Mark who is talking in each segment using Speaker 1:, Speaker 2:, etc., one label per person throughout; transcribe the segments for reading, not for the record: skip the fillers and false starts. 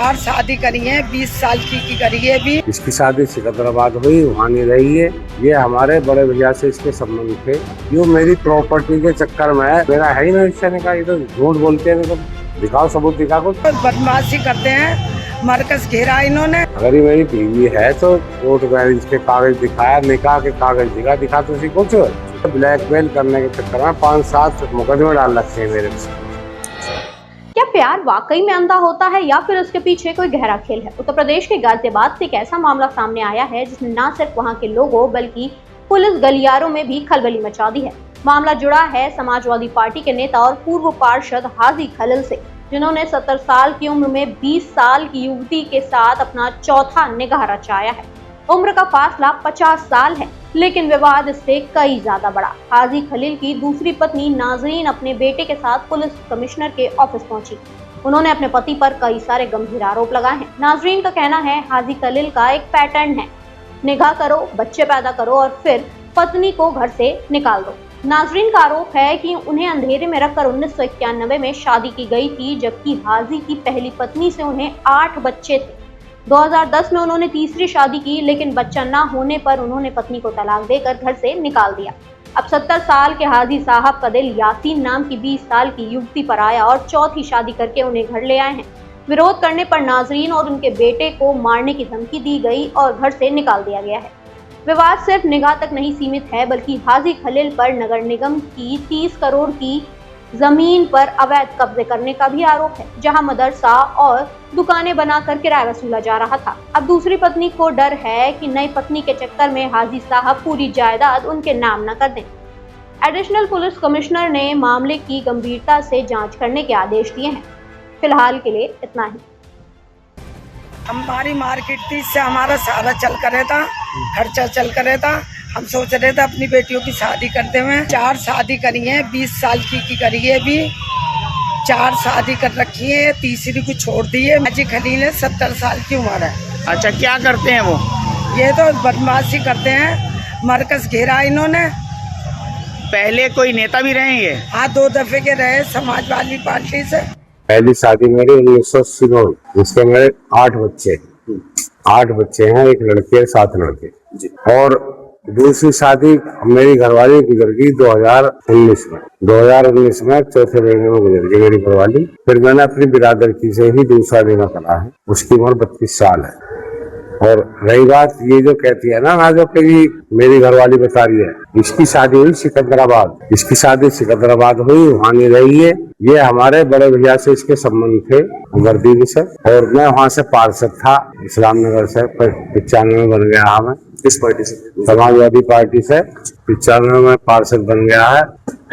Speaker 1: 4 शादी करी है, 20 साल की करी है अभी।
Speaker 2: इसकी शादी सिकंदराबाद हुई, वहाँ नहीं रही है। ये हमारे बड़े भैया से इसके संबंध थे। यो मेरी प्रॉपर्टी के चक्कर में है, मेरा है ही ना रिश्ते का। ये तो झूठ बोलते हैं, तो दिखाओ सबूत, दिखा कुछ।
Speaker 1: बदमाशी करते हैं, मरकज घेरा इन्होंने।
Speaker 2: अगर ये मेरी बीवी है तो कोर्ट मैरिज के कागज दिखाया, निकाह के कागज दिखा तो उसी कुछ। ब्लैकमेल करने के चक्कर में 5-7 मुकदमे डाल रखे हैं मेरे से।
Speaker 3: क्या प्यार वाकई में अंधा होता है या फिर उसके पीछे कोई गहरा खेल है? उत्तर प्रदेश के गाजियाबाद से एक ऐसा मामला सामने आया है जिसने न सिर्फ वहां के लोगों बल्कि पुलिस गलियारों में भी खलबली मचा दी है। मामला जुड़ा है समाजवादी पार्टी के नेता और पूर्व पार्षद हाजी खलील से, जिन्होंने 70 साल की उम्र में 20 साल की युवती के साथ अपना चौथा निगाह रचाया है। उम्र का फासला 50 साल है, लेकिन विवाद इससे कई ज्यादा बड़ा। हाजी खलील की दूसरी पत्नी नाजरीन अपने बेटे के साथ पुलिस कमिश्नर के ऑफिस पहुंची। उन्होंने अपने पति पर कई सारे गंभीर आरोप लगाए हैं। नाजरीन का कहना है हाजी खलील का एक पैटर्न है, निगाह करो, बच्चे पैदा करो और फिर पत्नी को घर से निकाल दो। नाजरीन का आरोप है कि उन्हें अंधेरे में रखकर 1991 में शादी की गई थी, जबकि हाजी की पहली पत्नी से उन्हें 8 बच्चे थे। 2010 में उन्होंने तीसरी शादी की, लेकिन बच्चा न होने पर उन्होंने पत्नी को तलाक देकर घर से निकाल दिया। अब 70 साल के हाजी साहब का दिल यासीन नाम की 20 साल की युवती पर आया और चौथी शादी करके उन्हें घर ले आए हैं। विरोध करने पर नाजरीन और उनके बेटे को मारने की धमकी दी गई और घर से निकाल दिया गया है। विवाद सिर्फ निगाह तक नहीं सीमित है, बल्कि हाजी खलील पर नगर निगम की 30 करोड़ की जमीन पर अवैध कब्जे करने का भी आरोप है, जहां मदरसा और दुकानें बनाकर किराया वसूला जा रहा था। अब दूसरी पत्नी को डर है कि नई पत्नी के चक्कर में हाजी साहब पूरी जायदाद उनके नाम न कर दें। एडिशनल पुलिस कमिश्नर ने मामले की गंभीरता से जांच करने के आदेश दिए हैं। फिलहाल के लिए इतना ही।
Speaker 1: हमारी मार्केट थी, इससे हमारा सारा चल कर रहता, खर्चा चल कर रहता। हम सोच रहे थे अपनी बेटियों की शादी करते हुए। 4 शादी करी है, 20 साल की करी है अभी। 4 शादी कर रखी है, तीसरी को छोड़ दी है। हाजी खलील है, 70 साल की उम्र है।
Speaker 4: अच्छा, क्या करते हैं वो?
Speaker 1: ये तो बदमाशी करते हैं, मरकज घेरा इन्होंने।
Speaker 4: पहले कोई नेता भी रहे ये?
Speaker 1: हाँ, 2 दफे के रहे समाजवादी पार्टी से।
Speaker 2: पहली शादी मेरी 1980 में हुई, जिसके मेरे 8 बच्चे हैं, एक लड़की है, 7 लड़के। और दूसरी शादी मेरी घरवाली गुजर गई 2019 में चौथे महीने में गुजर गई मेरी घरवाली। फिर मैंने अपनी बिरादर की से ही दूसरा निकाह करा है, उसकी उम्र 32 साल है। और रही बात ये जो कहती है ना, जो कि मेरी घरवाली बता रही है, इसकी शादी हुई सिकंदराबाद, हुई, वहाँ नहीं रही है। ये हमारे बड़े भैया से इसके संबंध थे, वर्दी से। और मैं वहाँ से पार्षद था, इस्लाम नगर से 95 में बन गया। मैं किस पार्टी से? समाजवादी पार्टी से 95 में पार्षद बन गया है।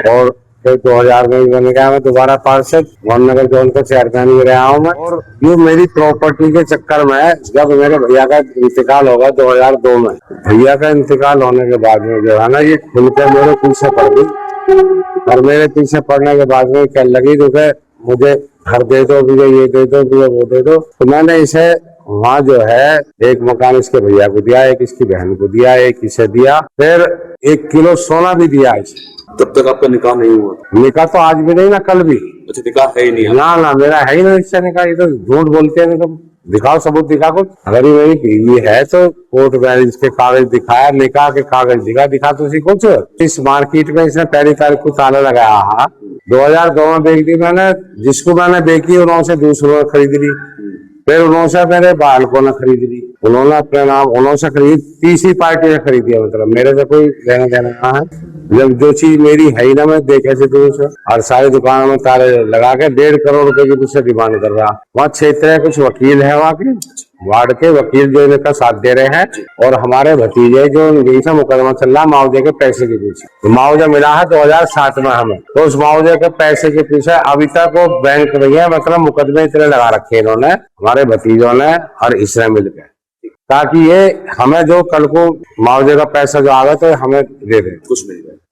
Speaker 2: और फिर 2000 में भी बन गया मैं दोबारा पार्षद, मोहननगर जोन का चेयरमैन भी रहा हूँ मैं। और ये मेरी प्रॉपर्टी के चक्कर में, जब मेरे भैया का इंतकाल होगा 2002 में, भैया का इंतकाल होने के बाद में जो है ना, ये खुल के मेरे पीछे पड़ गई। और मेरे पीछे पड़ने के बाद में कहने लगी तो मुझे घर दे दो, मुझे ये दे दो, मुझे वो दे दो। तो मैंने इसे वहाँ जो है एक मकान इसके भैया को दिया, एक इसकी बहन को दिया, एक इसे दिया, फिर 1 किलो सोना भी दिया इसे।
Speaker 5: तब तक आपका निकाह नहीं हुआ?
Speaker 2: निकाह तो आज भी नहीं ना, कल भी।
Speaker 5: अच्छा, निकाह है ही नहीं?
Speaker 2: ना, मेरा है ही ना इससे निकाह। ये तो झूठ बोलते हैं, तो दिखाओ सबूत, दिखा कुछ। अगर ये मेरी बीवी है तो कोर्ट मैरिज के कागज दिखाया, निकाह के कागज दिखा तो उसी कुछ। इस मार्केट में इसने पहली तारीख को ताला लगाया। 2002 में बेच दी मैंने, जिसको मैंने बेची उन्होंने दूसरों ने खरीद ली। फिर उन्होंने मेरे बालकों ने खरीद ली, उन्होंने अपने नाम उन्होंने खरीद, तीसरी पार्टी ने खरीद दिया। मतलब मेरे से कोई लेना देना है। जब जो चीज मेरी है ही ना, मैं देखे से दूर से, और सारी दुकानों में ताले लगा के 1.5 करोड़ रुपए की मुझसे डिमांड कर रहा। वहाँ क्षेत्र है, कुछ वकील है वहाँ के, वार्ड के वकील जो इनका साथ दे रहे हैं। और हमारे भतीजे जो इनसे मुकदमा चल रहा मुआवजे के पैसे के पीछे। तो मुआवजा मिला है 2007 में हमें, तो उस मुआवजे के पैसे के पीछे अभी तक वो बैंक भैया, मतलब मुकदमे इतने लगा रखे इन्होंने, हमारे भतीजों ने और इसने मिलकर, ताकि ये हमें जो कल को मुआवजे का पैसा जो आगा तो हमें दे दे,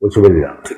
Speaker 2: कुछ मिल जाए।